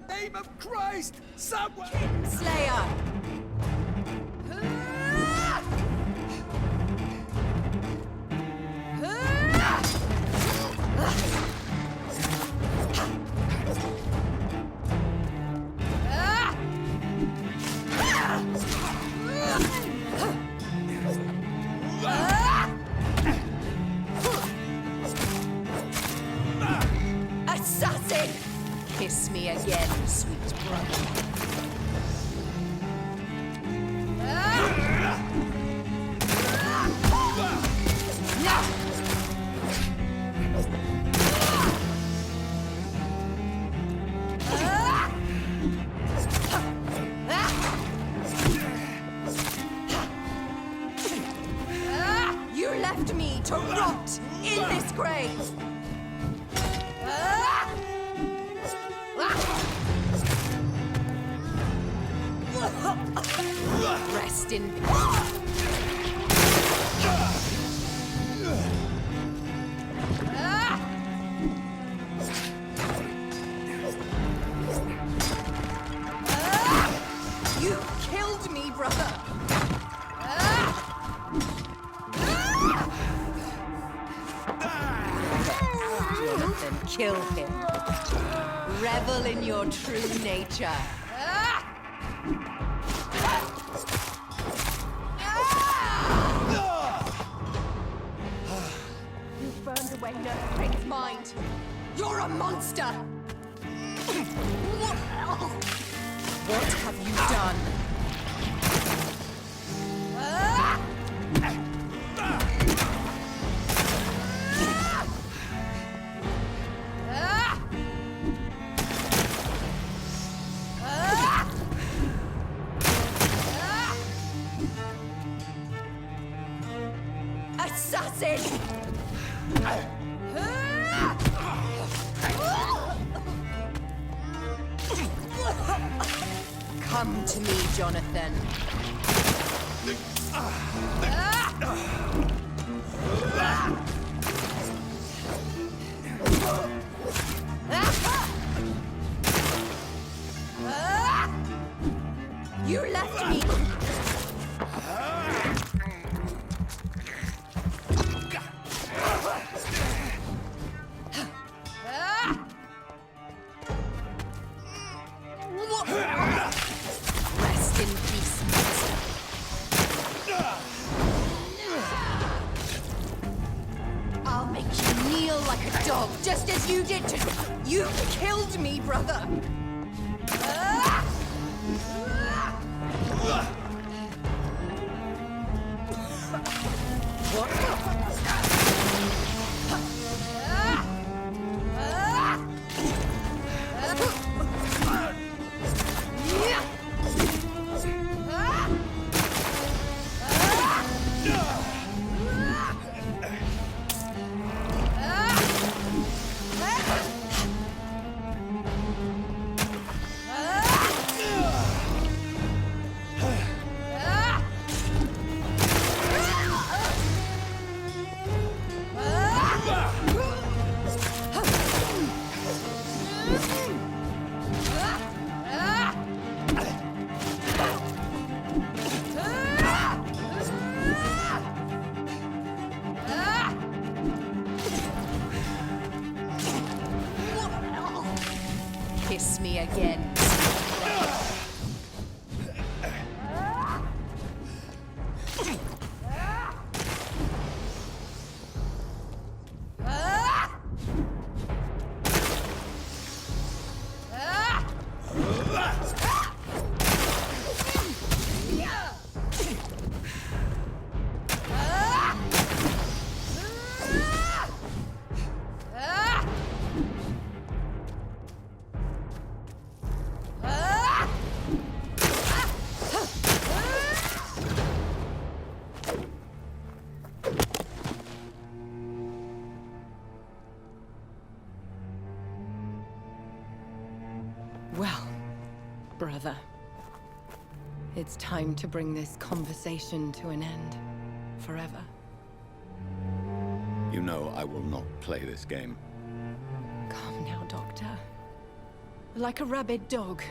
name of Christ, someone... Slayer! Assassin! Kiss me again, sweet brother. You left me to rot in this grave. Rest in peace. You killed me, brother. Jonathan, kill him. Revel in your true nature. You've burned away Nurse's mind. You're a monster. What have you done? Assassin! Come to me, Jonathan. You left me. Rest in peace, monster. I'll make you kneel like a dog, just as you did to... You killed me, brother. Kiss me again. Well, brother, it's time to bring this conversation to an end. Forever. You know I will not play this game. Calm now, Doctor. Like a rabid dog?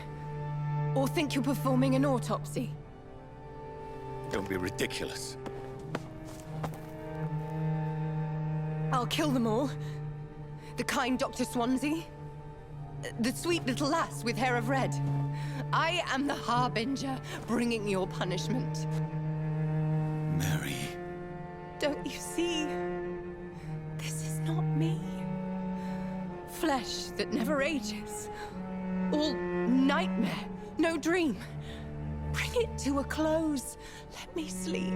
Or think you're performing an autopsy? Don't be ridiculous. I'll kill them all. The kind Dr. Swansea. The sweet little lass with hair of red. I am the Harbinger, bringing your punishment. Mary. Don't you see? This is not me. Flesh that never ages. All nightmare, no dream. Bring it to a close. Let me sleep.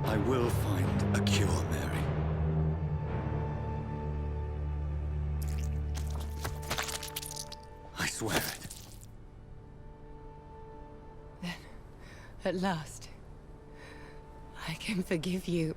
I will find a cure, Mary. I swear it. Then, at last, I can forgive you.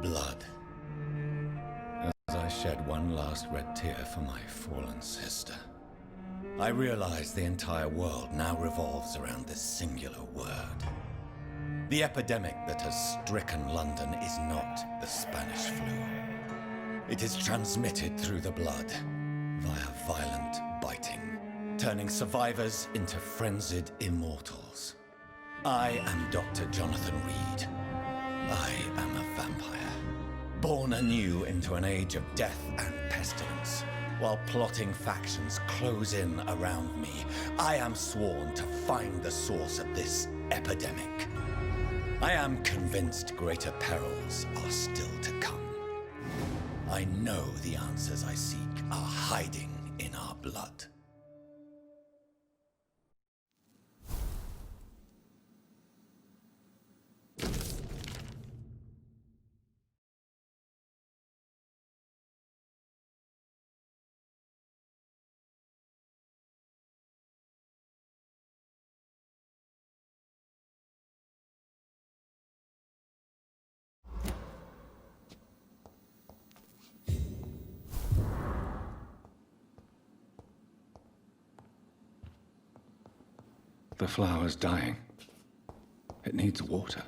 Blood. As I shed one last red tear for my fallen sister, I realize the entire world now revolves around this singular word. The epidemic that has stricken London is not the Spanish flu. It is transmitted through the blood, via violent biting, turning survivors into frenzied immortals. I am Dr. Jonathan Reed. I am a vampire, born anew into an age of death and pestilence. While plotting factions close in around me, I am sworn to find the source of this epidemic. I am convinced greater perils are still to come. I know the answers I seek are hiding in our blood. The flower's dying. It needs water.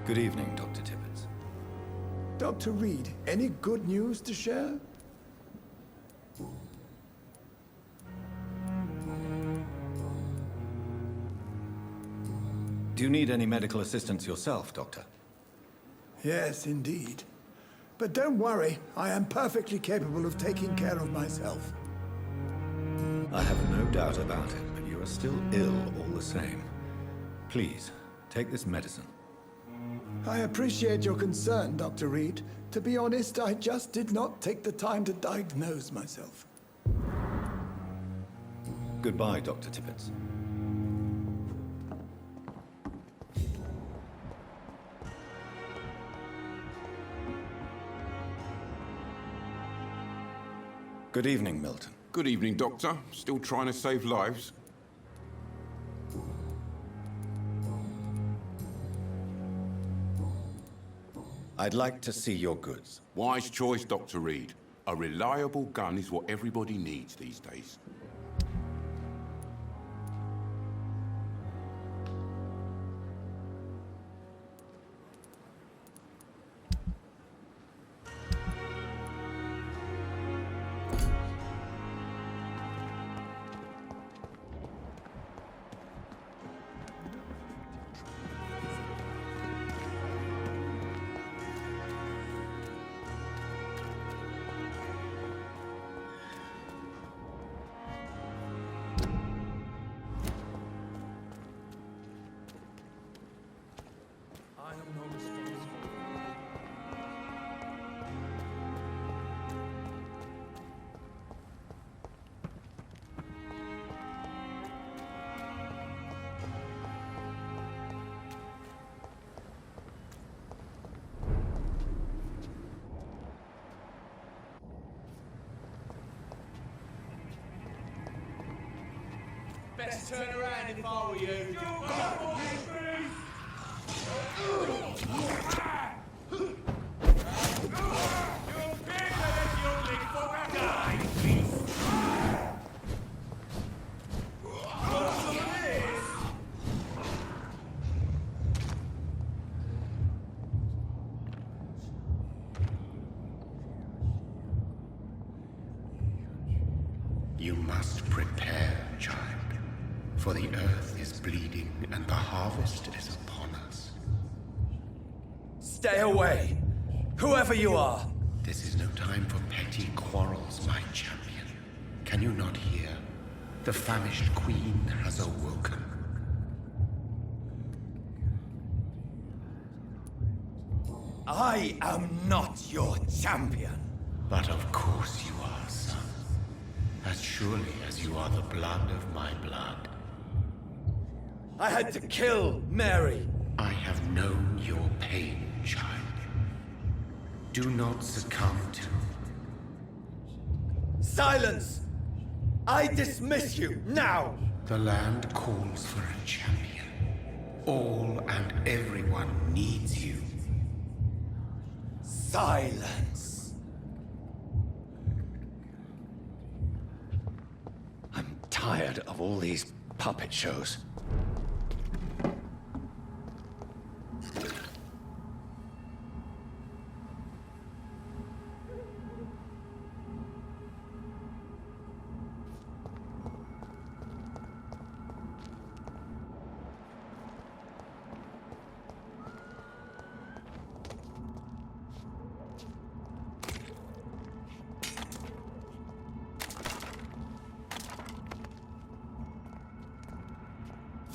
Good evening, Dr. Tippett. Dr. Reed, any good news to share? Do you need any medical assistance yourself, Doctor? Yes, indeed. But don't worry, I am perfectly capable of taking care of myself. I have no doubt about it, but you are still ill all the same. Please, take this medicine. I appreciate your concern, Dr. Reed. To be honest, I just did not take the time to diagnose myself. Goodbye, Dr. Tippett. Good evening, Milton. Good evening, Doctor. Still trying to save lives? I'd like to see your goods. Wise choice, Dr. Reed. A reliable gun is what everybody needs these days. Best turn around if I were you. You must prepare, child, for the earth is bleeding and the harvest is upon us. Stay away, whoever you are. This is no time for petty quarrels, my champion. Can you not hear? The famished queen has awoken. I am not your champion. But of course you are, son. As surely as you are the blood of my blood. I had to kill Mary. I have known your pain, child. Do not succumb to... Silence! I dismiss you, now! The land calls for a champion. All and everyone needs you. Silence! I'm tired of all these puppet shows.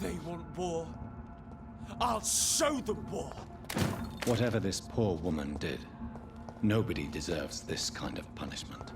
They want war. I'll show them war. Whatever this poor woman did, nobody deserves this kind of punishment.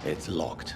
It's locked.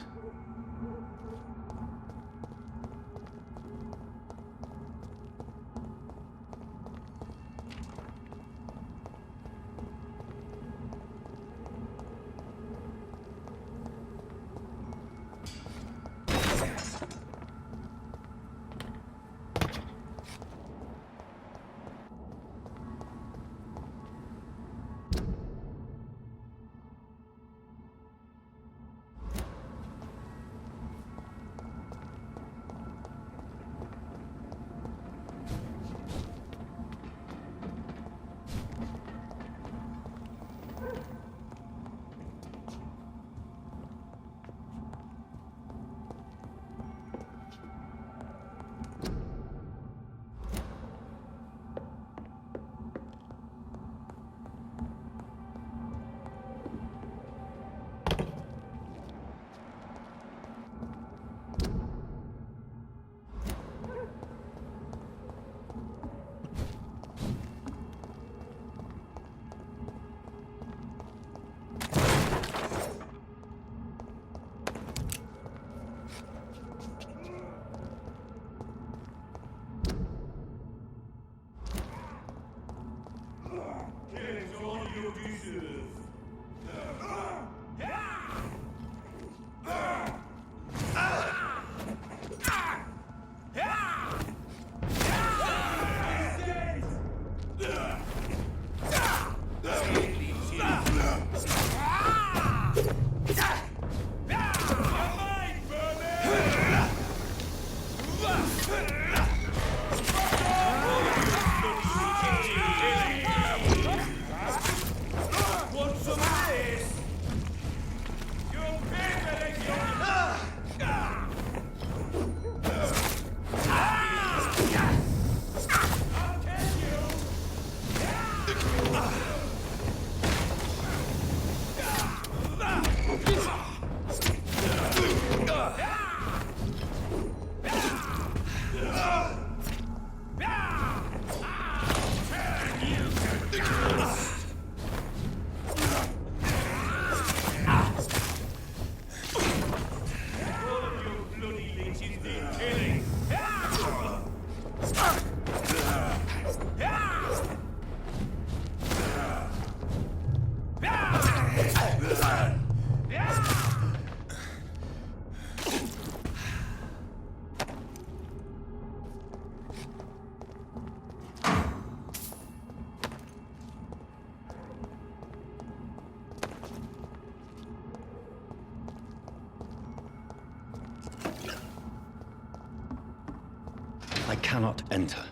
I cannot enter.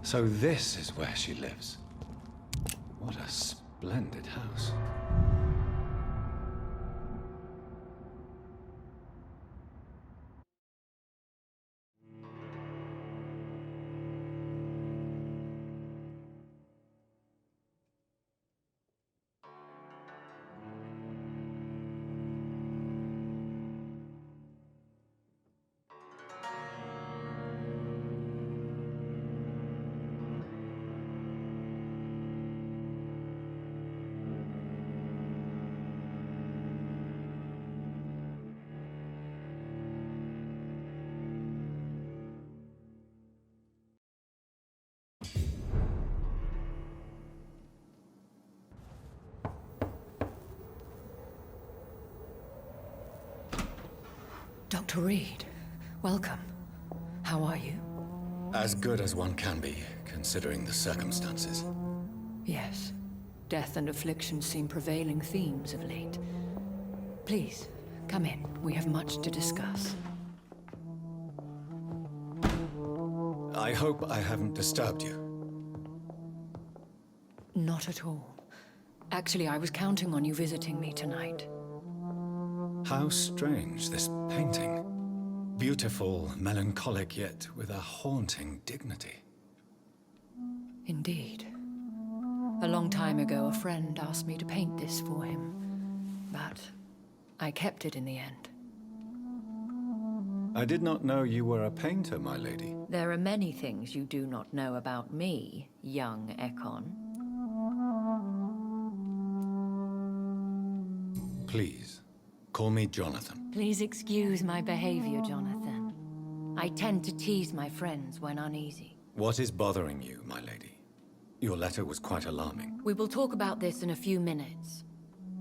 So this is where she lives. What a splendid house. Dr. Reed, welcome. How are you? As good as one can be, considering the circumstances. Yes. Death and affliction seem prevailing themes of late. Please, come in. We have much to discuss. I hope I haven't disturbed you. Not at all. Actually, I was counting on you visiting me tonight. How strange, this painting. Beautiful, melancholic, yet with a haunting dignity. Indeed. A long time ago, a friend asked me to paint this for him, but I kept it in the end. I did not know you were a painter, my lady. There are many things you do not know about me, young Ekon. Please, call me Jonathan. Please excuse my behavior, Jonathan. I tend to tease my friends when uneasy. What is bothering you, my lady? Your letter was quite alarming. We will talk about this in a few minutes.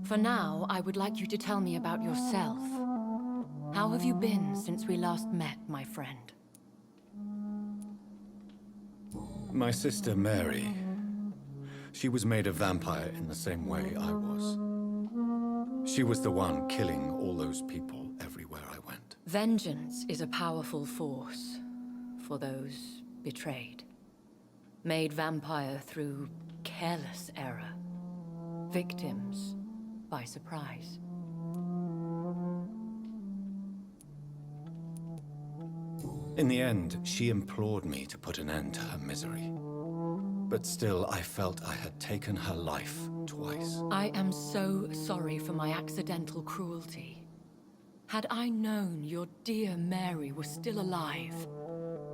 For now, I would like you to tell me about yourself. How have you been since we last met, my friend? My sister Mary. She was made a vampire in the same way I was. She was the one killing all those people everywhere I went. Vengeance is a powerful force for those betrayed. Made vampire through careless error. Victims by surprise. In the end, she implored me to put an end to her misery. But still, I felt I had taken her life twice. I am so sorry for my accidental cruelty. Had I known your dear Mary was still alive,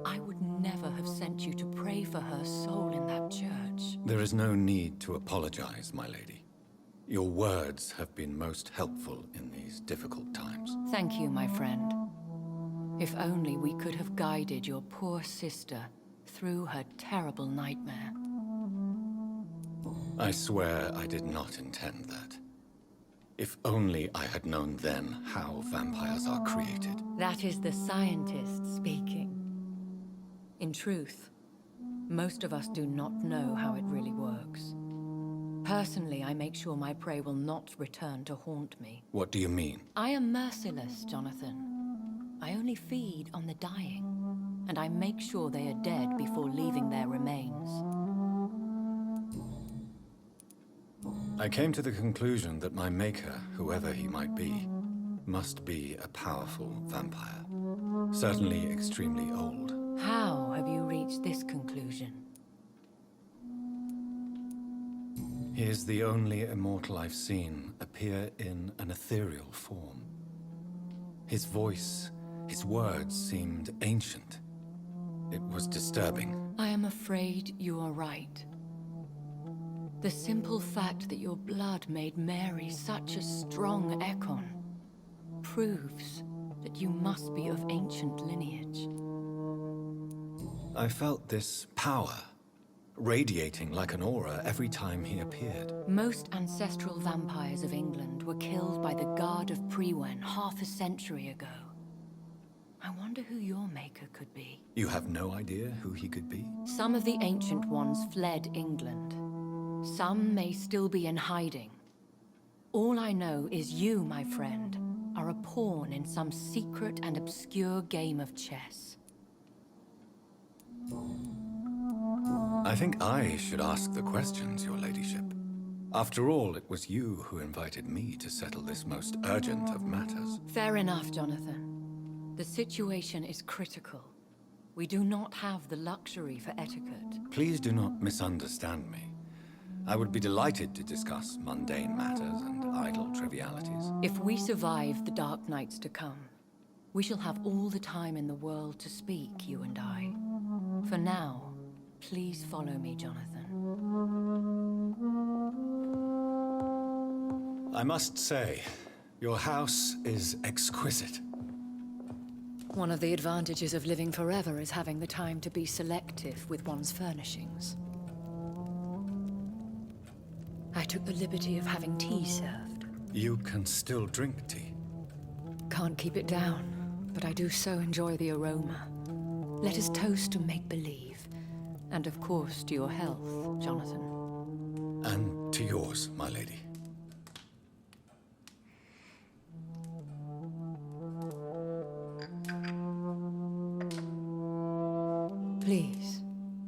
I would never have sent you to pray for her soul in that church. There is no need to apologize, my lady. Your words have been most helpful in these difficult times. Thank you, my friend. If only we could have guided your poor sister through her terrible nightmare. I swear I did not intend that. If only I had known then how vampires are created. That is the scientist speaking. In truth, most of us do not know how it really works. Personally, I make sure my prey will not return to haunt me. What do you mean? I am merciless, Jonathan. I only feed on the dying, and I make sure they are dead before leaving their remains. I came to the conclusion that my maker, whoever he might be, must be a powerful vampire. Certainly extremely old. How have you reached this conclusion? He is the only immortal I've seen appear in an ethereal form. His voice, his words seemed ancient. It was disturbing. I am afraid you are right. The simple fact that your blood made Mary such a strong Ekon proves that you must be of ancient lineage. I felt this power radiating like an aura every time he appeared. Most ancestral vampires of England were killed by the Guard of Priwen half a century ago. I wonder who your maker could be. You have no idea who he could be? Some of the ancient ones fled England. Some may still be in hiding. All I know is you, my friend, are a pawn in some secret and obscure game of chess. I think I should ask the questions, your ladyship. After all, it was you who invited me to settle this most urgent of matters. Fair enough, Jonathan. The situation is critical. We do not have the luxury for etiquette. Please do not misunderstand me. I would be delighted to discuss mundane matters and idle trivialities. If we survive the dark nights to come, we shall have all the time in the world to speak, you and I. For now, please follow me, Jonathan. I must say, your house is exquisite. One of the advantages of living forever is having the time to be selective with one's furnishings. I took the liberty of having tea served. You can still drink tea. Can't keep it down, but I do so enjoy the aroma. Let us toast to make-believe. And of course, to your health, Jonathan. And to yours, my lady. Please,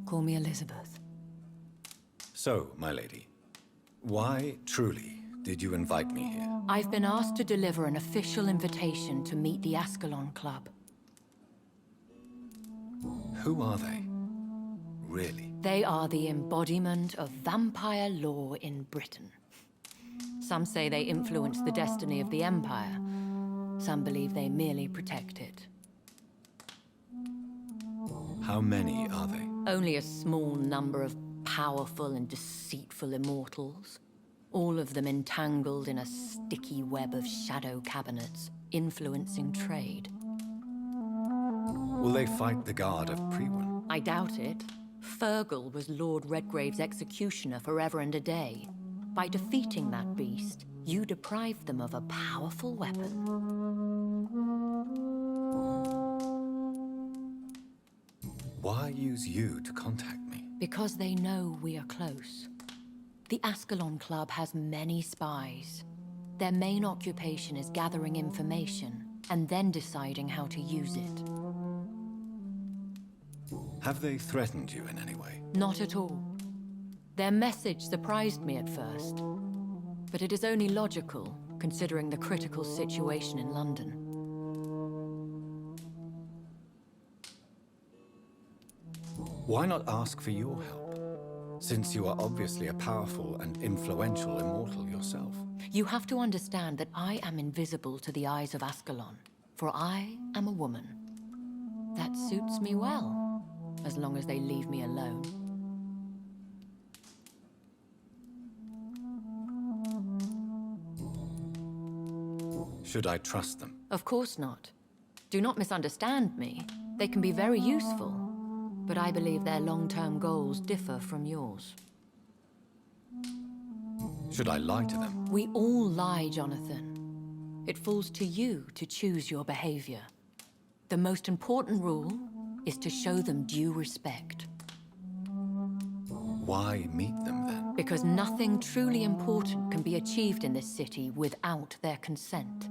call me Elizabeth. So, my lady, why truly did you invite me here? I've been asked to deliver an official invitation to meet the Ascalon Club. Who are they? Really? They are the embodiment of vampire law in Britain. Some say they influence the destiny of the Empire. Some believe they merely protect it. How many are they? Only a small number of powerful and deceitful immortals. All of them entangled in a sticky web of shadow cabinets, influencing trade. Will they fight the guard of Priwen? I doubt it. Fergal was Lord Redgrave's executioner forever and a day. By defeating that beast, you deprived them of a powerful weapon. Why use you to contact me? Because they know we are close. The Ascalon Club has many spies. Their main occupation is gathering information and then deciding how to use it. Have they threatened you in any way? Not at all. Their message surprised me at first, but it is only logical, considering the critical situation in London. Why not ask for your help, since you are obviously a powerful and influential immortal yourself? You have to understand that I am invisible to the eyes of Ascalon, for I am a woman. That suits me well, as long as they leave me alone. Should I trust them? Of course not. Do not misunderstand me. They can be very useful, but I believe their long-term goals differ from yours. Should I lie to them? We all lie, Jonathan. It falls to you to choose your behavior. The most important rule is to show them due respect. Why meet them then? Because nothing truly important can be achieved in this city without their consent.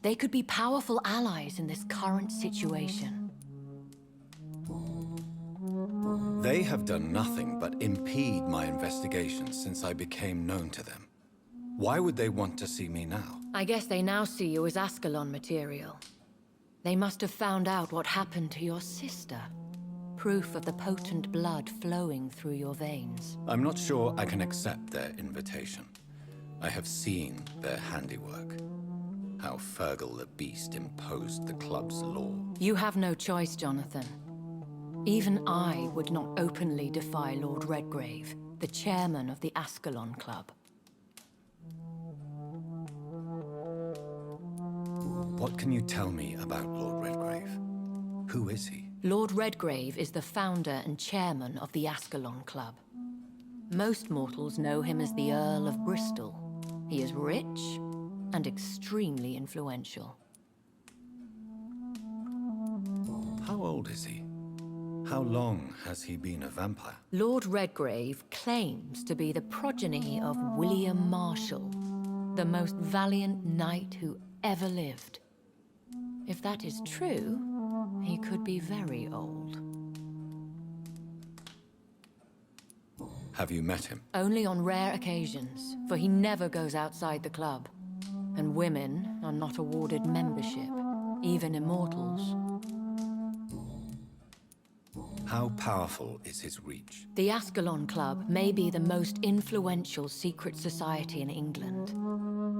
They could be powerful allies in this current situation. They have done nothing but impede my investigations since I became known to them. Why would they want to see me now? I guess they now see you as Ascalon material. They must have found out what happened to your sister. Proof of the potent blood flowing through your veins. I'm not sure I can accept their invitation. I have seen their handiwork. How Fergal the Beast imposed the club's law. You have no choice, Jonathan. Even I would not openly defy Lord Redgrave, the chairman of the Ascalon Club. What can you tell me about Lord Redgrave? Who is he? Lord Redgrave is the founder and chairman of the Ascalon Club. Most mortals know him as the Earl of Bristol. He is rich and extremely influential. How old is he? How long has he been a vampire? Lord Redgrave claims to be the progeny of William Marshall, the most valiant knight who ever lived. If that is true, he could be very old. Have you met him? Only on rare occasions, for he never goes outside the club. And women are not awarded membership, even immortals. How powerful is his reach? The Ascalon Club may be the most influential secret society in England.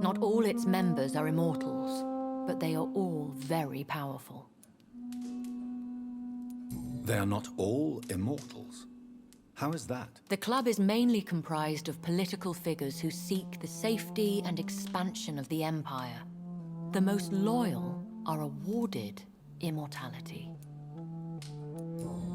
Not all its members are immortals, but they are all very powerful. They are not all immortals. How is that? The club is mainly comprised of political figures who seek the safety and expansion of the Empire. The most loyal are awarded immortality.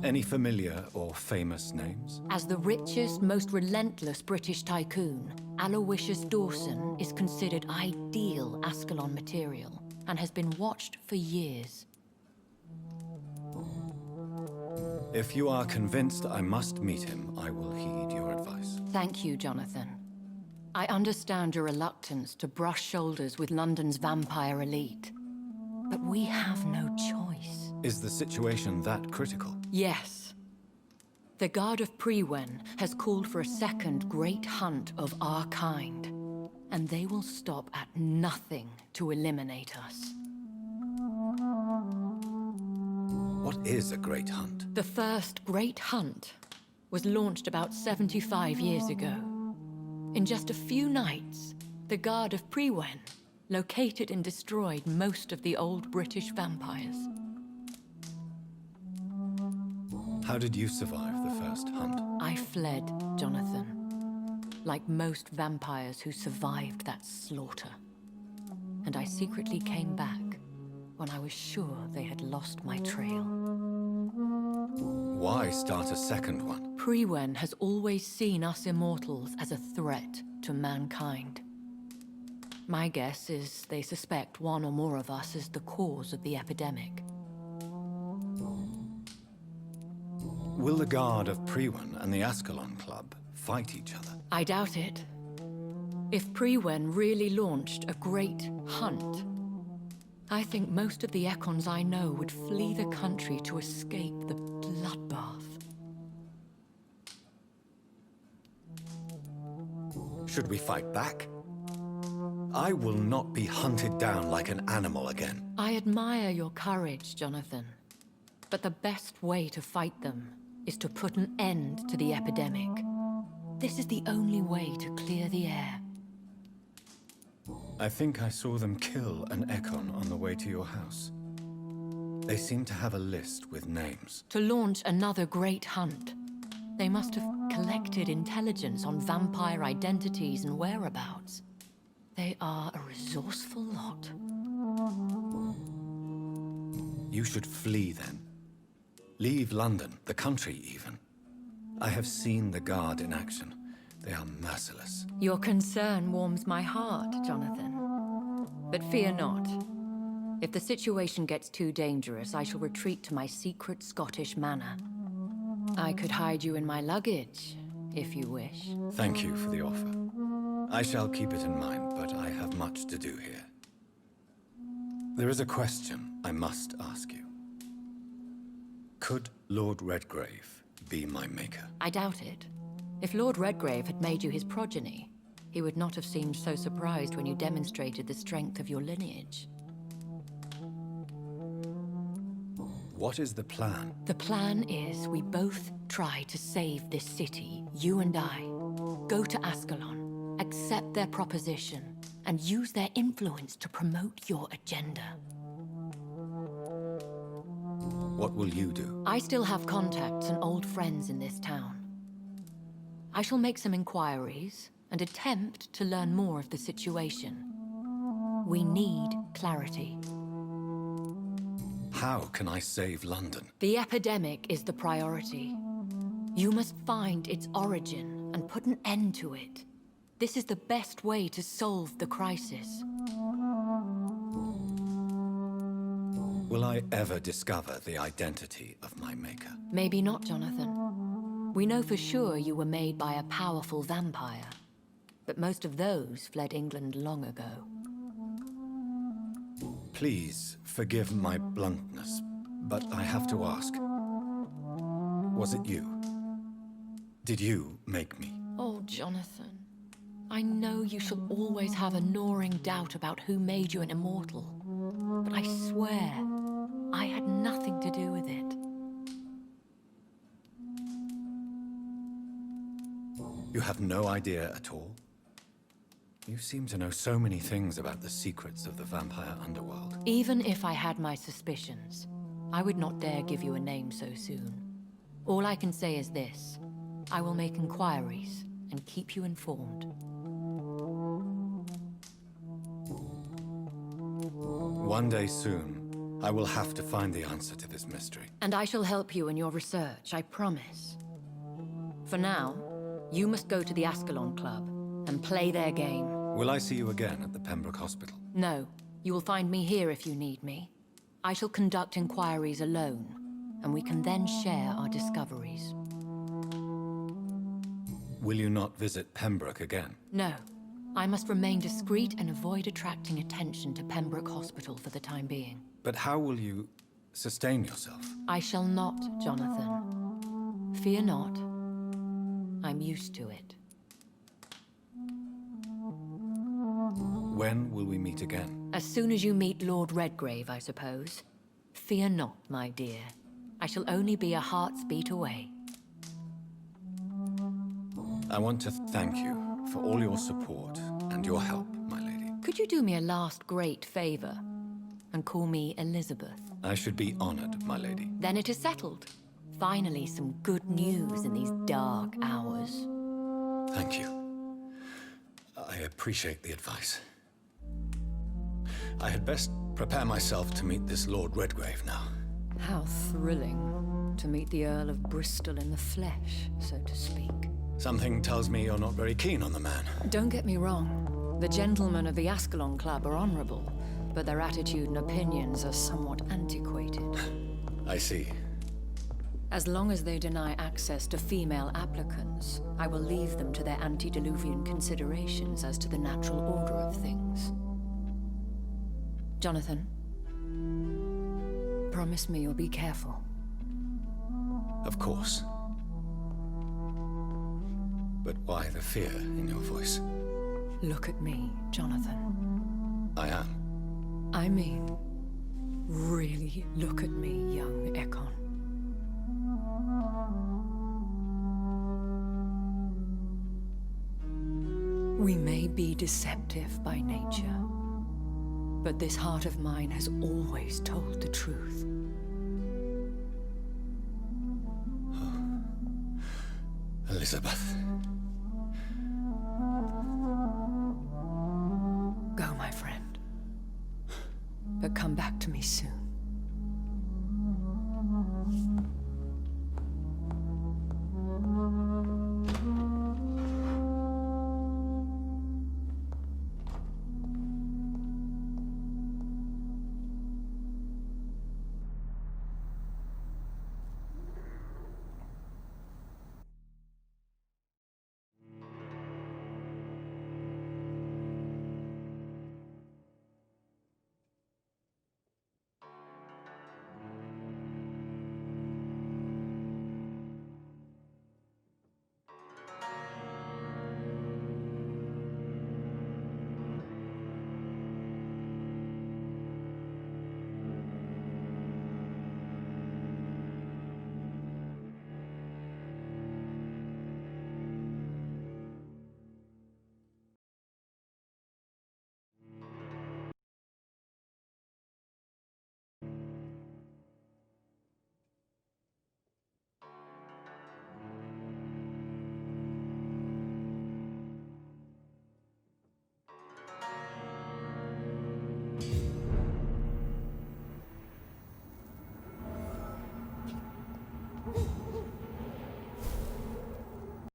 Any familiar or famous names? As the richest, most relentless British tycoon, Aloysius Dawson is considered ideal Ascalon material and has been watched for years. If you are convinced I must meet him, I will heed your advice. Thank you, Jonathan. I understand your reluctance to brush shoulders with London's vampire elite, but we have no choice. Is the situation that critical? Yes. The Guard of Priwen has called for a second great hunt of our kind, and they will stop at nothing to eliminate us. What is a great hunt? The first great hunt was launched about 75 years ago. In just a few nights, the Guard of Prewen located and destroyed most of the old British vampires. How did you survive the first hunt? I fled, Jonathan. Like most vampires who survived that slaughter. And I secretly came back when I was sure they had lost my trail. Why start a second one? Prewen has always seen us immortals as a threat to mankind. My guess is they suspect one or more of us is the cause of the epidemic. Will the Guard of Prewen and the Ascalon Club fight each other? I doubt it. If Prewen really launched a great hunt, I think most of the Ekons I know would flee the country to escape the bloodbath. Should we fight back? I will not be hunted down like an animal again. I admire your courage, Jonathan. But the best way to fight them is to put an end to the epidemic. This is the only way to clear the air. I think I saw them kill an Ekon on the way to your house. They seem to have a list with names. To launch another great hunt, they must have collected intelligence on vampire identities and whereabouts. They are a resourceful lot. You should flee then. Leave London, the country even. I have seen the Guard in action. They are merciless. Your concern warms my heart, Jonathan. But fear not. If the situation gets too dangerous, I shall retreat to my secret Scottish manor. I could hide you in my luggage, if you wish. Thank you for the offer. I shall keep it in mind, but I have much to do here. There is a question I must ask you. Could Lord Redgrave be my maker? I doubt it. If Lord Redgrave had made you his progeny, he would not have seemed so surprised when you demonstrated the strength of your lineage. What is the plan? The plan is we both try to save this city, you and I. Go to Ascalon, accept their proposition, and use their influence to promote your agenda. What will you do? I still have contacts and old friends in this town. I shall make some inquiries and attempt to learn more of the situation. We need clarity. How can I save London? The epidemic is the priority. You must find its origin and put an end to it. This is the best way to solve the crisis. Will I ever discover the identity of my maker? Maybe not, Jonathan. We know for sure you were made by a powerful vampire. But most of those fled England long ago. Please forgive my bluntness, but I have to ask. Was it you? Did you make me? Oh, Jonathan. I know you shall always have a gnawing doubt about who made you an immortal. But I swear, I had nothing to do with it. You have no idea at all? You seem to know so many things about the secrets of the vampire underworld. Even if I had my suspicions, I would not dare give you a name so soon. All I can say is this. I will make inquiries and keep you informed. One day soon, I will have to find the answer to this mystery. And I shall help you in your research, I promise. For now, you must go to the Ascalon Club and play their game. Will I see you again at the Pembroke Hospital? No, you will find me here if you need me. I shall conduct inquiries alone, and we can then share our discoveries. Will you not visit Pembroke again? No, I must remain discreet and avoid attracting attention to Pembroke Hospital for the time being. But how will you sustain yourself? I shall not, Jonathan. Fear not. I'm used to it. When will we meet again? As soon as you meet Lord Redgrave, I suppose. Fear not, my dear. I shall only be a heart's beat away. I want to thank you for all your support and your help, my lady. Could you do me a last great favor and call me Elizabeth? I should be honored, my lady. Then it is settled. Finally, some good news in these dark hours. Thank you. I appreciate the advice. I had best prepare myself to meet this Lord Redgrave now. How thrilling to meet the Earl of Bristol in the flesh, so to speak. Something tells me you're not very keen on the man. Don't get me wrong. The gentlemen of the Ascalon Club are honorable, but their attitude and opinions are somewhat antiquated. I see. As long as they deny access to female applicants, I will leave them to their antediluvian considerations as to the natural order of things. Jonathan, promise me you'll be careful. Of course. But why the fear in your voice? Look at me, Jonathan. I am. I mean, really look at me, young Ekon. We may be deceptive by nature, but this heart of mine has always told the truth. Elizabeth.